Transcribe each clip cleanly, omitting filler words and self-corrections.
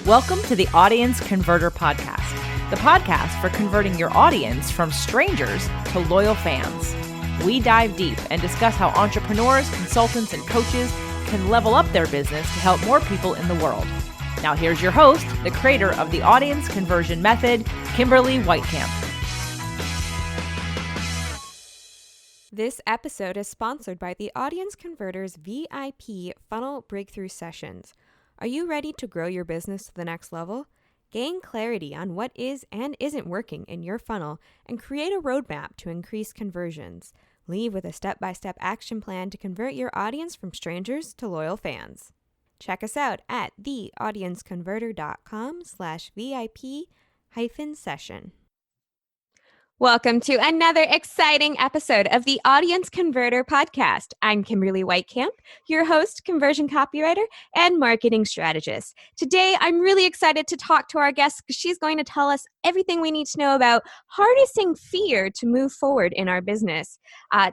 Welcome to the Audience Converter Podcast, the podcast for converting your audience from strangers to loyal fans. We dive deep and discuss how entrepreneurs, consultants, and coaches can level up their business to help more people in the world. Now here's your host, the creator of the Audience Conversion Method, Kimberly Weitkamp. This episode is sponsored by the Audience Converter's VIP Funnel Breakthrough Sessions. Are you ready to grow your business to the next level? Gain clarity on what is and isn't working in your funnel and create a roadmap to increase conversions. Leave with a step-by-step action plan to convert your audience from strangers to loyal fans. Check us out at theaudienceconverter.com/VIP-session. Welcome to another exciting episode of the Audience Converter Podcast. I'm Kimberly Weitkamp, your host, conversion copywriter, and marketing strategist. Today, I'm really excited to talk to our guest because she's going to tell us everything we need to know about harnessing fear to move forward in our business.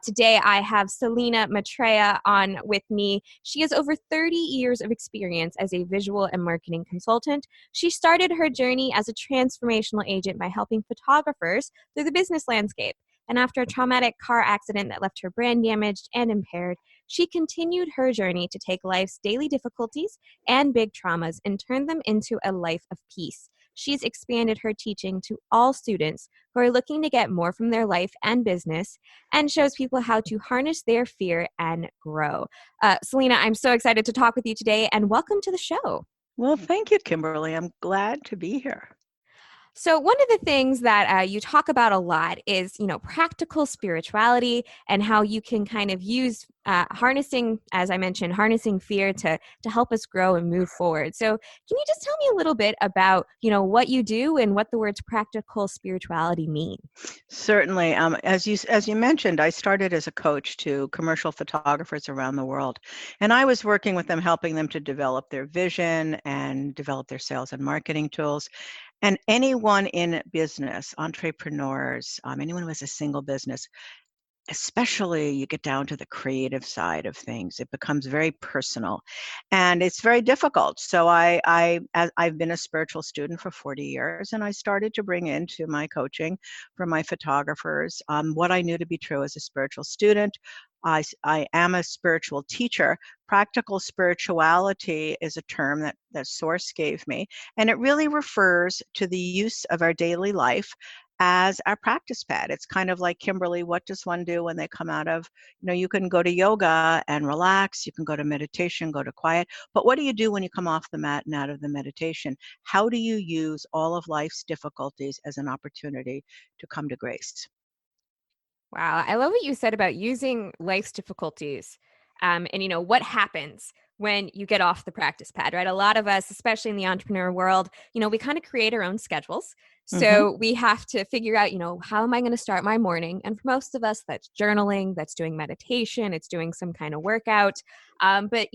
Today, I have Selina Matreiya on with me. She has over 30 years of experience as a visual and marketing consultant. She started her journey as a transformational agent by helping photographers through the business landscape. And after a traumatic car accident that left her brain damaged and impaired, she continued her journey to take life's daily difficulties and big traumas and turn them into a life of peace. She's expanded her teaching to all students who are looking to get more from their life and business and shows people how to harness their fear and grow. Selina, I'm so excited to talk with you today and welcome to the show. Well, thank you, Kimberly. I'm glad to be here. So one of the things that you talk about a lot is, practical spirituality and how you can kind of use harnessing, as I mentioned, harnessing fear to help us grow and move forward. So can you just tell me a little bit about, what you do and what the words practical spirituality mean? Certainly. As you mentioned, I started as a coach to commercial photographers around the world, and I was working with them, helping them to develop their vision and develop their sales and marketing tools. And anyone in business, entrepreneurs, anyone who has a single business, especially you get down to the creative side of things, it becomes very personal and it's very difficult. So I've been a spiritual student for 40 years, and I started to bring into my coaching for my photographers what I knew to be true as a spiritual student. I am a spiritual teacher. Practical spirituality is a term that Source gave me, and it really refers to the use of our daily life as our practice pad. It's kind of like, Kimberly, what does one do when they come out of, you can go to yoga and relax, you can go to meditation, go to quiet, but what do you do when you come off the mat and out of the meditation? How do you use all of life's difficulties as an opportunity to come to grace? Wow, I love what you said about using life's difficulties and, what happens when you get off the practice pad, right? A lot of us, especially in the entrepreneur world, we kind of create our own schedules. So we have to figure out, how am I going to start my morning? And for most of us, that's journaling, that's doing meditation, it's doing some kind of workout. But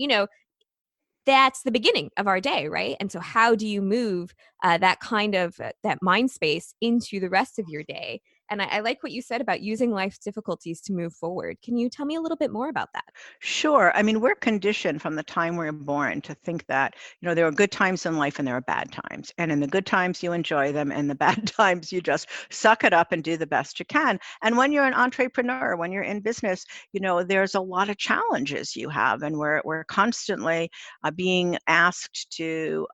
that's the beginning of our day, right? And so how do you move that kind of that mind space into the rest of your day? And I like what you said about using life's difficulties to move forward. Can you tell me a little bit more about that? Sure. I mean, we're conditioned from the time we're born to think that, there are good times in life and there are bad times. And in the good times, you enjoy them. And the bad times, you just suck it up and do the best you can. And when you're an entrepreneur, when you're in business, there's a lot of challenges you have. And we're constantly being asked to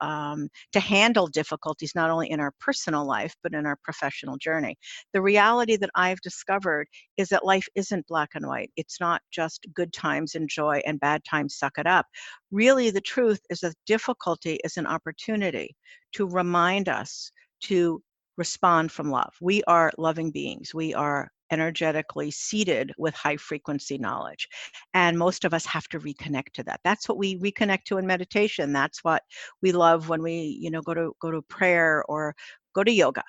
handle difficulties, not only in our personal life, but in our professional journey. The reality that I've discovered is that life isn't black and white. It's not just good times, enjoy, and bad times, suck it up. Really, the truth is that difficulty is an opportunity to remind us to respond from love. We are loving beings. We are energetically seated with high frequency knowledge. And most of us have to reconnect to that. That's what we reconnect to in meditation. That's what we love when we, go to prayer or go to yoga.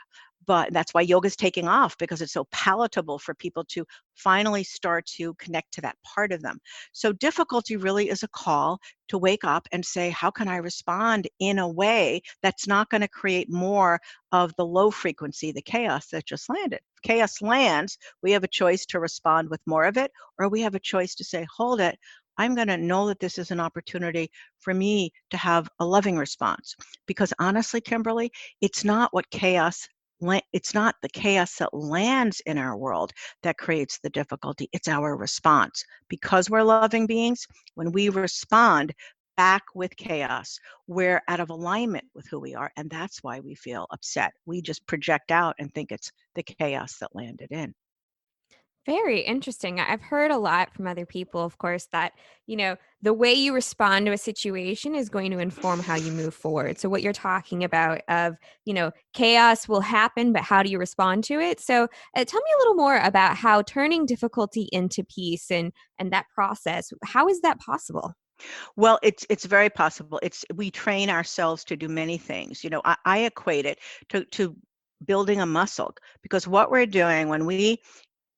But that's why yoga is taking off, because it's so palatable for people to finally start to connect to that part of them. So difficulty really is a call to wake up and say, how can I respond in a way that's not going to create more of the low frequency, the chaos that just landed? If chaos lands, we have a choice to respond with more of it, or we have a choice to say, hold it. I'm going to know that this is an opportunity for me to have a loving response. Because honestly, Kimberly, it's not it's not the chaos that lands in our world that creates the difficulty. It's our response. Because we're loving beings, when we respond back with chaos, we're out of alignment with who we are. And that's why we feel upset. We just project out and think it's the chaos that landed in. Very interesting. I've heard a lot from other people, of course, that, the way you respond to a situation is going to inform how you move forward. So what you're talking about of, chaos will happen, but how do you respond to it? So tell me a little more about how turning difficulty into peace and that process. How is that possible? Well, it's very possible. We train ourselves to do many things. I equate it to building a muscle, because what we're doing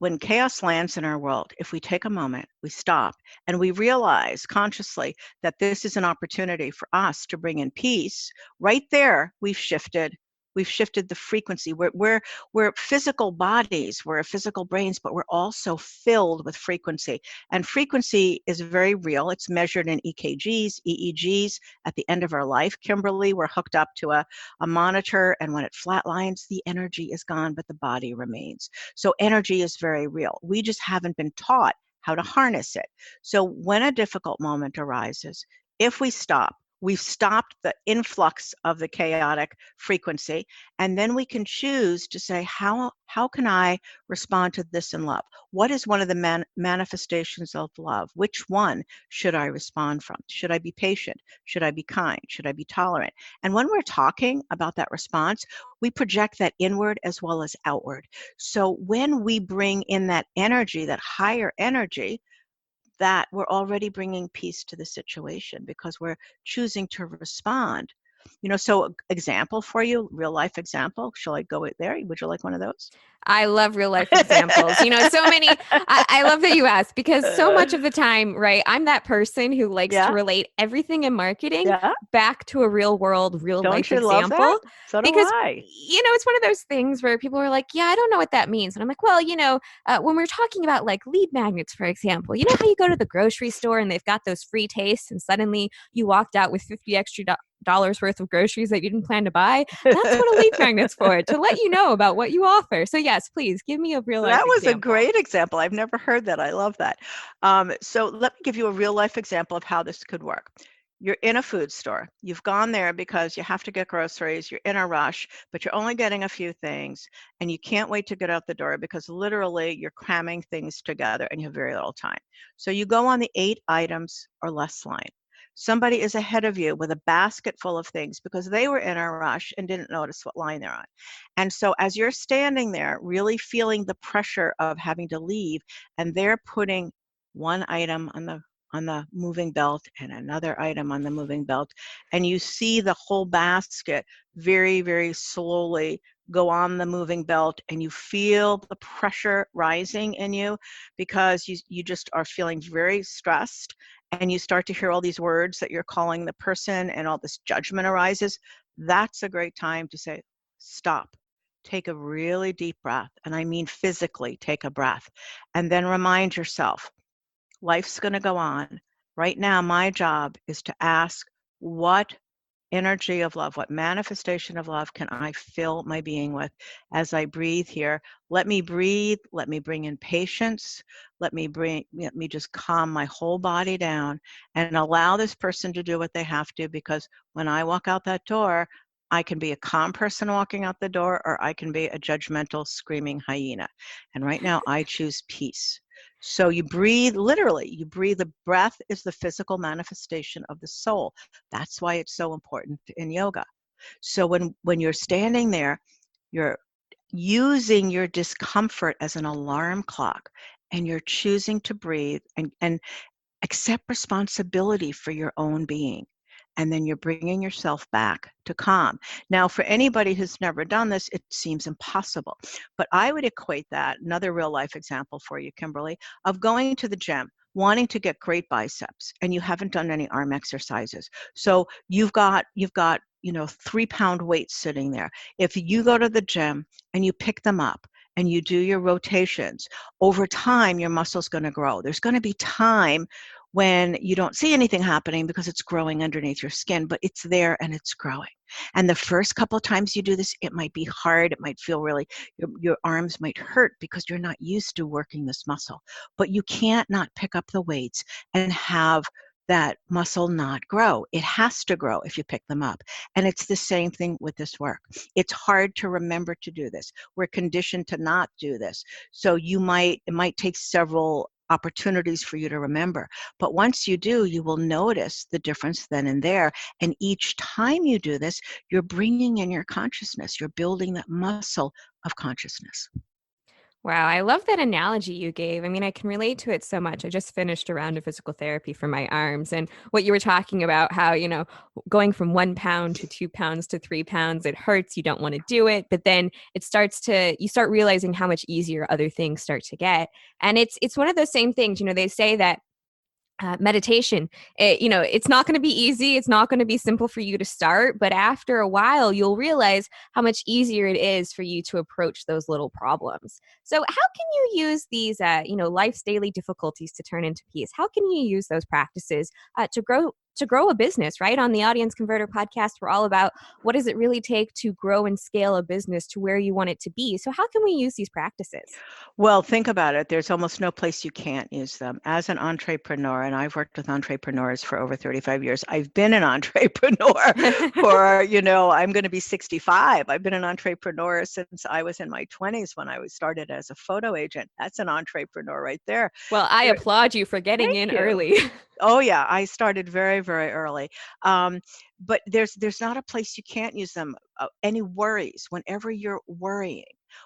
when chaos lands in our world, if we take a moment, we stop, and we realize consciously that this is an opportunity for us to bring in peace, right there, we've shifted the frequency. We're physical bodies, we're physical brains, but we're also filled with frequency. And frequency is very real. It's measured in EKGs, EEGs. At the end of our life, Kimberly, we're hooked up to a monitor, and when it flatlines, the energy is gone, but the body remains. So energy is very real. We just haven't been taught how to harness it. So when a difficult moment arises, if we stop, we've stopped the influx of the chaotic frequency, and then we can choose to say, how can I respond to this in love? What is one of the manifestations of love? Which one should I respond from? Should I be patient? Should I be kind? Should I be tolerant? And when we're talking about that response, we project that inward as well as outward. So when we bring in that energy, that higher energy, that we're already bringing peace to the situation, because we're choosing to respond. So example for you, real life example. Shall I go there? Would you like one of those? I love real life examples. So many. I love that you asked, because so much of the time, right, I'm that person who likes to relate everything in marketing back to a real world, real life Don't you love example. that? So do Because, I. it's one of those things where people are like, yeah, I don't know what that means. And I'm like, well, when we're talking about like lead magnets, for example, you know how you go to the grocery store and they've got those free tastes, and suddenly you walked out with 50 extra dollars worth of groceries that you didn't plan to buy? That's what a lead magnet's for, to let you know about what you offer. So yes, please give me a real life That was example. a great example. I've never heard that. I love that. So let me give you a real life example of how this could work. You're in a food store. You've gone there because you have to get groceries. You're in a rush, but you're only getting a few things, and you can't wait to get out the door because literally you're cramming things together and you have very little time. So you go on the 8 items or less line. Somebody is ahead of you with a basket full of things because they were in a rush and didn't notice what line they're on. And so as you're standing there, really feeling the pressure of having to leave, and they're putting one item on the moving belt and another item on the moving belt, and you see the whole basket very, very slowly go on the moving belt, and you feel the pressure rising in you because you just are feeling very stressed, and you start to hear all these words that you're calling the person, and all this judgment arises. That's a great time to say, stop. Take a really deep breath, and I mean physically take a breath, and then remind yourself, life's going to go on. Right now, my job is to ask, what energy of love, what manifestation of love can I fill my being with as I breathe here? Let me breathe. Let me bring in patience. Let me just calm my whole body down and allow this person to do what they have to, because when I walk out that door, I can be a calm person walking out the door, or I can be a judgmental, screaming hyena. And right now, I choose peace. So you breathe, literally, you breathe. The breath is the physical manifestation of the soul. That's why it's so important in yoga. So when you're standing there, you're using your discomfort as an alarm clock, and you're choosing to breathe and accept responsibility for your own being. And then you're bringing yourself back to calm. Now, for anybody who's never done this, it seems impossible. But I would equate that, another real life example for you, Kimberly, of going to the gym, wanting to get great biceps, and you haven't done any arm exercises. So you've got 3-pound weights sitting there. If you go to the gym and you pick them up and you do your rotations, over time, your muscle's going to grow. There's going to be time when you don't see anything happening because it's growing underneath your skin, but it's there and it's growing. And the first couple of times you do this, it might be hard. It might feel really, your arms might hurt because you're not used to working this muscle. But you can't not pick up the weights and have that muscle not grow. It has to grow if you pick them up. And it's the same thing with this work. It's hard to remember to do this. We're conditioned to not do this. So it might take several opportunities for you to remember. But once you do, you will notice the difference then and there. And each time you do this, you're bringing in your consciousness. You're building that muscle of consciousness. Wow, I love that analogy you gave. I mean, I can relate to it so much. I just finished a round of physical therapy for my arms, and what you were talking about, how, going from 1 pound to 2 pounds to 3 pounds, it hurts. You don't want to do it, but then you start realizing how much easier other things start to get. And it's one of those same things, they say that meditation, it's not going to be easy. It's not going to be simple for you to start, but after a while, you'll realize how much easier it is for you to approach those little problems. So how can you use these, life's daily difficulties to turn into peace? How can you use those practices to grow a business, right? On the Audience Converter podcast, we're all about what does it really take to grow and scale a business to where you want it to be. So how can we use these practices? Well, think about it. There's almost no place you can't use them. As an entrepreneur, and I've worked with entrepreneurs for over 35 years, I've been an entrepreneur for, I'm going to be 65. I've been an entrepreneur since I was in my 20s when I started as a photo agent. That's an entrepreneur right there. Well, I applaud you for getting Thank in you. early. Oh yeah, I started very, very early. But there's not a place you can't use them. Any worries, whenever you're worrying,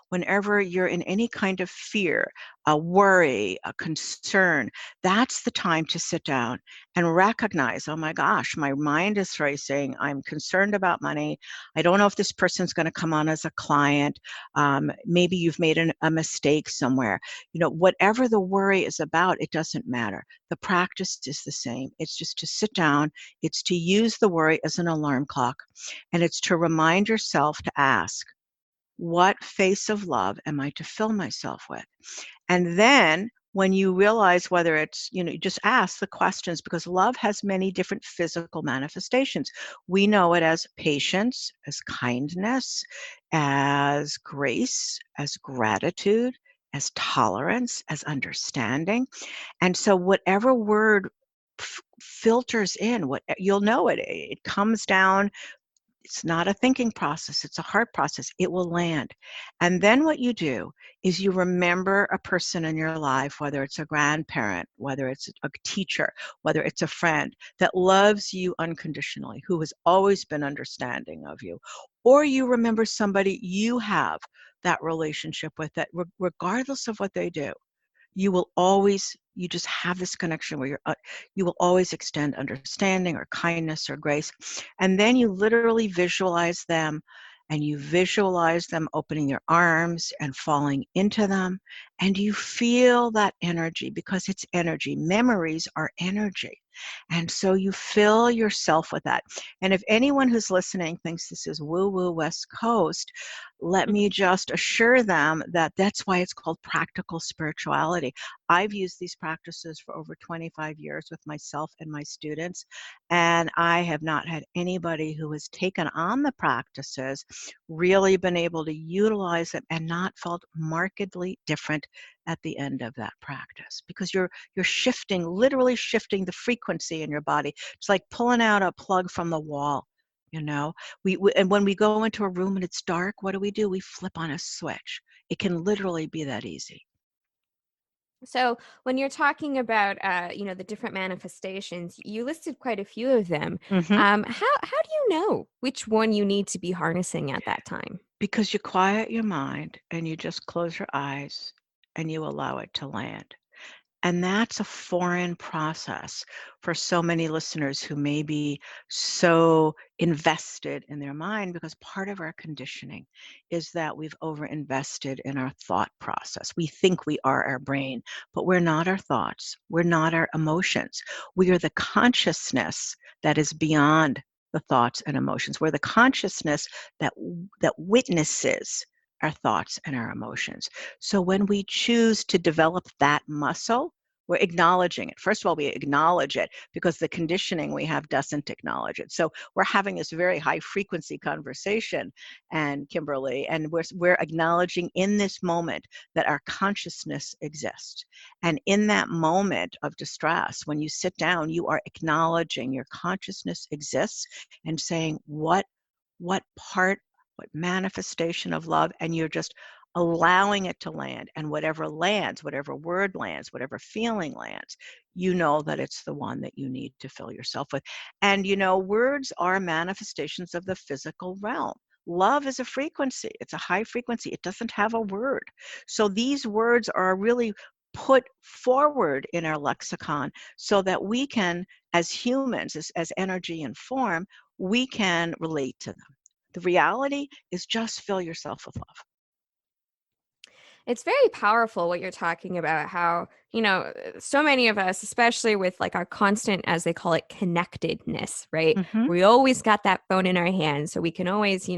whenever you're in any kind of fear, a worry, a concern, that's the time to sit down and recognize, oh my gosh, my mind is racing. I'm concerned about money. I don't know if this person's going to come on as a client. Maybe you've made a mistake somewhere. Whatever the worry is about, it doesn't matter. The practice is the same. It's just to sit down. It's to use the worry as an alarm clock. And it's to remind yourself to ask, what face of love am I to fill myself with? And then when you realize whether it's, you just ask the questions, because love has many different physical manifestations. We know it as patience, as kindness, as grace, as gratitude, as tolerance, as understanding. And so whatever word filters in, you'll know it comes down. It's not a thinking process, it's a heart process. It will land. And then what you do is you remember a person in your life, whether it's a grandparent, whether it's a teacher, whether it's a friend that loves you unconditionally, who has always been understanding of you. Or you remember somebody you have that relationship with, that regardless of what they do, you just have this connection where you will always extend understanding or kindness or grace. And then you literally visualize them, and you visualize them opening their arms and falling into them. And you feel that energy, because it's energy. Memories are energy. And so you fill yourself with that. And if anyone who's listening thinks this is woo-woo West Coast, let me just assure them that that's why it's called practical spirituality. I've used these practices for over 25 years with myself and my students, and I have not had anybody who has taken on the practices really been able to utilize them and not felt markedly different at the end of that practice, because you're shifting, literally shifting the frequency in your body. It's like pulling out a plug from the wall. And when we go into a room and it's dark, what do? We flip on a switch. It can literally be that easy. So when you're talking about, the different manifestations, you listed quite a few of them. Mm-hmm. How do you know which one you need to be harnessing at that time? Because you quiet your mind and you just close your eyes and you allow it to land. And that's a foreign process for so many listeners who may be so invested in their mind, because part of our conditioning is that we've overinvested in our thought process. We think we are our brain, but we're not our thoughts. We're not our emotions. We are the consciousness that is beyond the thoughts and emotions. We're the consciousness that witnesses our thoughts and our emotions. So when we choose to develop that muscle, We're acknowledging it. First of all, we acknowledge it because the conditioning we have doesn't acknowledge it. So we're having this very high frequency conversation, and Kimberly, and we're acknowledging in this moment that our consciousness exists. And in that moment of distress, when you sit down, you are acknowledging your consciousness exists and saying what part, what manifestation of love, and you're just allowing it to land. And whatever lands, whatever word lands, whatever feeling lands, you know that it's the one that you need to fill yourself with. And words are manifestations of the physical realm. Love is a frequency. It's a high frequency. It doesn't have a word. So these words are really put forward in our lexicon so that we can, as humans, as energy and form, we can relate to them. The reality is just fill yourself with love. It's very powerful what you're talking about, how, so many of us, especially with like our constant, as they call it, connectedness, right? Mm-hmm. We always got that phone in our hands, so we can always,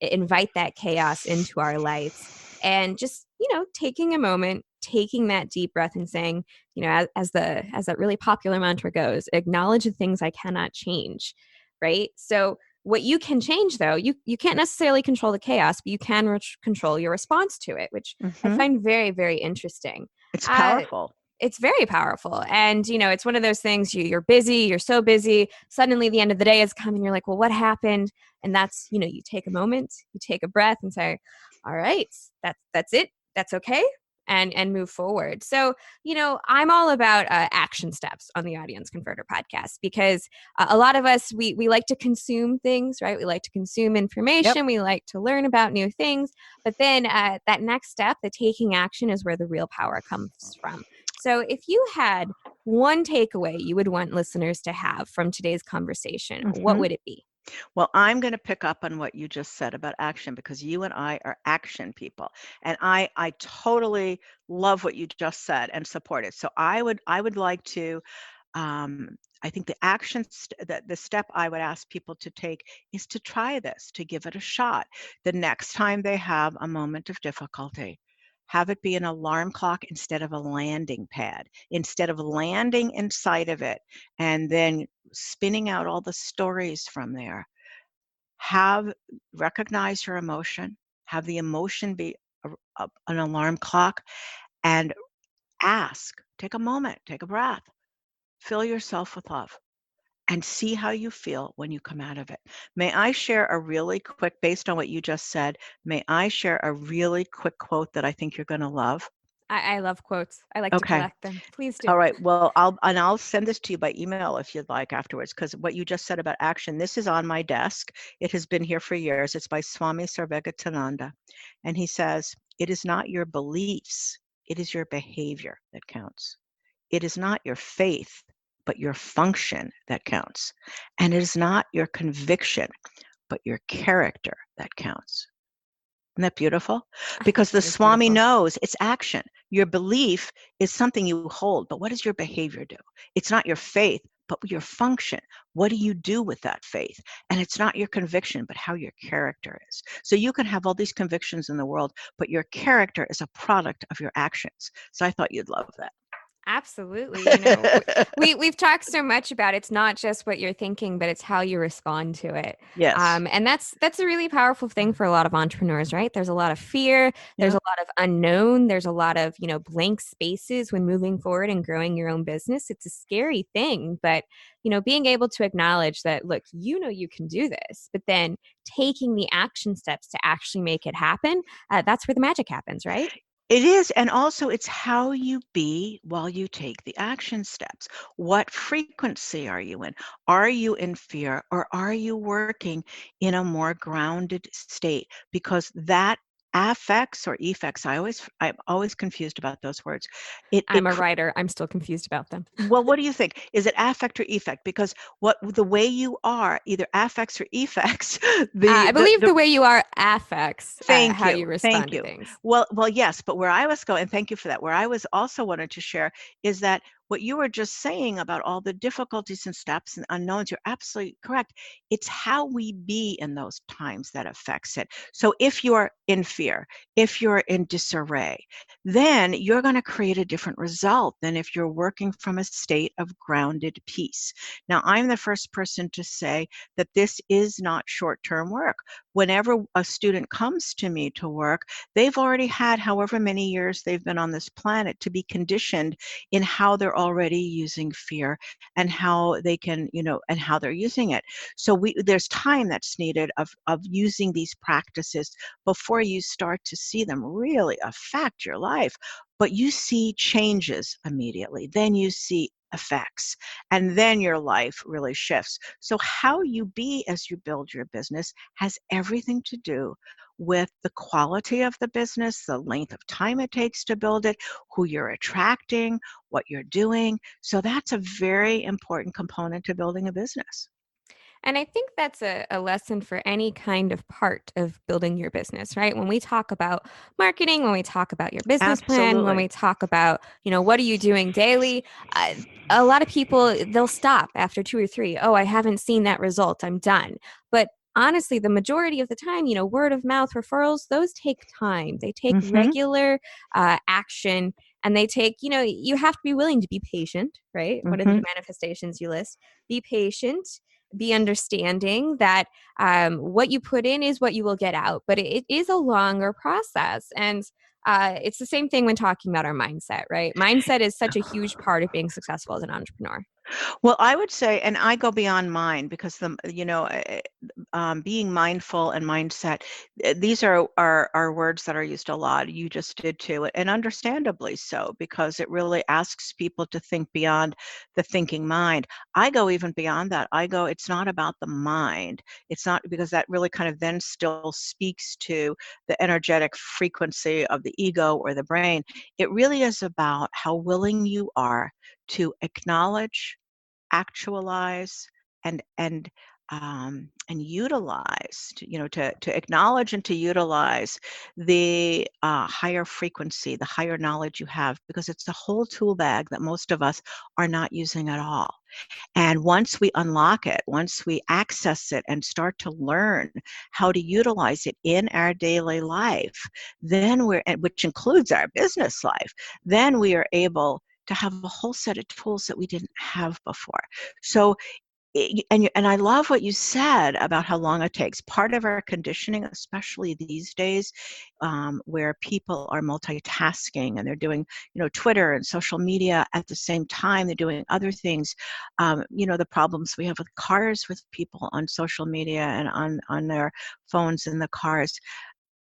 invite that chaos into our lives. And just, taking a moment, taking that deep breath and saying, as that really popular mantra goes, acknowledge the things I cannot change, right? So what you can change, though, you can't necessarily control the chaos, but you can control your response to it, which I Mm-hmm. find very, very interesting. It's powerful. It's very powerful. And, it's one of those things, you're busy, you're so busy, suddenly the end of the day has come and you're like, well, what happened? And that's, you take a moment, you take a breath and say, all right, that's it. That's okay. And move forward. So, I'm all about action steps on the Audience Converter podcast, because a lot of us, we like to consume things, right? We like to consume information. Yep. We like to learn about new things. But then that next step, the taking action, is where the real power comes from. So if you had one takeaway you would want listeners to have from today's conversation, what would it be? Well, I'm going to pick up on what you just said about action, because you and I are action people, and I totally love what you just said and support it. So I would like to, I think the action, the step I would ask people to take is to try this, to give it a shot. The next time they have a moment of difficulty, have it be an alarm clock instead of a landing pad, instead of landing inside of it and then spinning out all the stories from there. Recognize your emotion, have the emotion be an alarm clock, and take a moment, take a breath, fill yourself with love, and see how you feel when you come out of it. May I share a really quick, based on what you just said, may I share a really quick quote that I think you're going to love? I love quotes. I like to collect them. Please do. All right. Well, I'll send this to you by email if you'd like afterwards, because what you just said about action, this is on my desk. It has been here for years. It's by Swami Sarvegatananda. And he says, it is not your beliefs, it is your behavior that counts. It is not your faith, but your function that counts. And it is not your conviction, but your character that counts. Isn't that beautiful? Because the Swami knows it's action. Your belief is something you hold, but what does your behavior do? It's not your faith, but your function. What do you do with that faith? And it's not your conviction, but how your character is. So you can have all these convictions in the world, but your character is a product of your actions. So I thought you'd love that. Absolutely. We've talked so much about it's not just what you're thinking, but it's how you respond to it. Yes. And that's a really powerful thing for a lot of entrepreneurs, right? There's a lot of fear. There's a lot of unknown. There's a lot of, blank spaces when moving forward and growing your own business. It's a scary thing, but, being able to acknowledge that, look, you can do this, but then taking the action steps to actually make it happen, that's where the magic happens, right? It is. And also it's how you be while you take the action steps. What frequency are you in? Are you in fear, or are you working in a more grounded state? Because that affects or effects, I'm always confused about those words. I'm a writer. I'm still confused about them. Well, what do you think? Is it affect or effect? Because the way you are either affects or effects. I believe the way you are affects how you respond Thank to you. things. Well, yes, but where I was going, and thank you for that, where I was also wanted to share is that what you were just saying about all the difficulties and steps and unknowns, you're absolutely correct. It's how we be in those times that affects it. So if you're in fear, if you're in disarray, then you're going to create a different result than if you're working from a state of grounded peace. Now, I'm the first person to say that this is not short-term work. Whenever a student comes to me to work, they've already had however many years they've been on this planet to be conditioned in how they're already using fear and how they can, and how they're using it. So there's time that's needed of using these practices before you start to see them really affect your life. But you see changes immediately. Then you see effects, and then your life really shifts. So how you be as you build your business has everything to do with the quality of the business, the length of time it takes to build it, who you're attracting, what you're doing. So that's a very important component to building a business. And I think that's a lesson for any kind of part of building your business, right? When we talk about marketing, when we talk about your business plan, when Absolutely. we talk about, what are you doing daily? A lot of people, they'll stop after 2 or 3. Oh, I haven't seen that result. I'm done. But honestly, the majority of the time, word of mouth referrals, those take time. They take Mm-hmm. regular action, and they take, you have to be willing to be patient, right? What are the Mm-hmm. manifestations you list? Be patient, be understanding that what you put in is what you will get out, but it is a longer process. And it's the same thing when talking about our mindset, right? Mindset is such a huge part of being successful as an entrepreneur. Well, I would say, and I go beyond mind because being mindful and mindset, these are words that are used a lot. You just did too, and understandably so, because it really asks people to think beyond the thinking mind. I go even beyond that. It's not about the mind. It's not, because that really kind of then still speaks to the energetic frequency of the ego or the brain. It really is about how willing you are to acknowledge, actualize, and utilize, to acknowledge and to utilize the higher frequency, the higher knowledge you have, because it's a whole tool bag that most of us are not using at all. And once we unlock it, once we access it and start to learn how to utilize it in our daily life, then which includes our business life, then we are able to have a whole set of tools that we didn't have before. So, and I love what you said about how long it takes. Part of our conditioning, especially these days, where people are multitasking and they're doing, Twitter and social media at the same time, they're doing other things. The problems we have with cars, with people on social media and on their phones in the cars.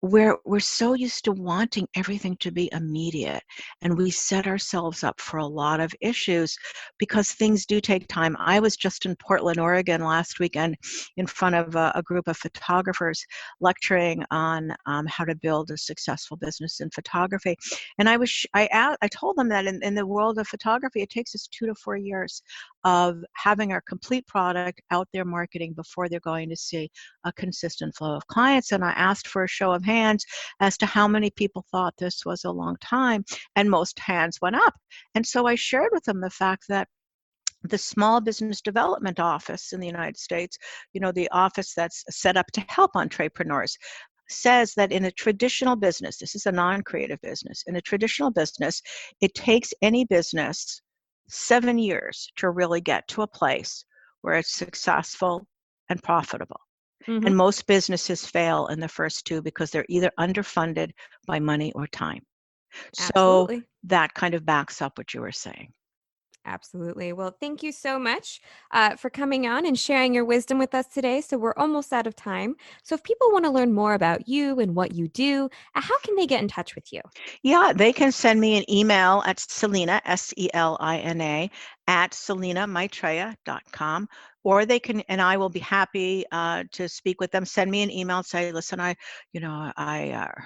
We're so used to wanting everything to be immediate, and we set ourselves up for a lot of issues because things do take time. I was just in Portland, Oregon last weekend in front of a group of photographers lecturing on how to build a successful business in photography. And I told them that in the world of photography, it takes us 2 to 4 years of having our complete product out there marketing before they're going to see a consistent flow of clients. And I asked for a show of hands as to how many people thought this was a long time, and most hands went up. And so I shared with them the fact that the Small Business Development Office in the United States, the office that's set up to help entrepreneurs, says that in a traditional business, this is a non-creative business, in a traditional business, it takes any business 7 years to really get to a place where it's successful and profitable. Mm-hmm. And most businesses fail in the first 2 because they're either underfunded by money or time. So Absolutely. that kind of backs up what you were saying. Absolutely. Well, thank you so much for coming on and sharing your wisdom with us today. So, we're almost out of time. So, if people want to learn more about you and what you do, how can they get in touch with you? Yeah, they can send me an email at Selina, Selina, at selinamaitreya.com. Or they can, and I will be happy to speak with them. Send me an email and say, listen, I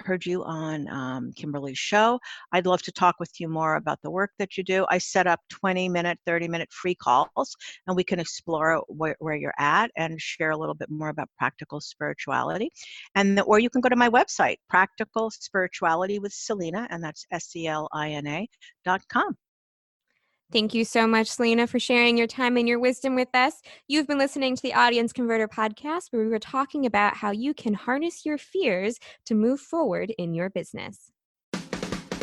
heard you on Kimberly's show. I'd love to talk with you more about the work that you do. I set up 20-minute, 30-minute free calls, and we can explore where you're at and share a little bit more about practical spirituality. Or you can go to my website, Practical Spirituality with Selina, and that's Selina.com. Thank you so much, Selina, for sharing your time and your wisdom with us. You've been listening to the Audience Converter podcast, where we were talking about how you can harness your fears to move forward in your business.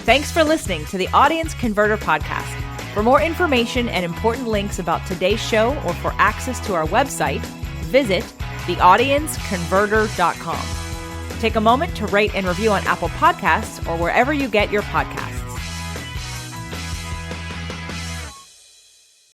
Thanks for listening to the Audience Converter podcast. For more information and important links about today's show or for access to our website, visit theaudienceconverter.com. Take a moment to rate and review on Apple Podcasts or wherever you get your podcasts.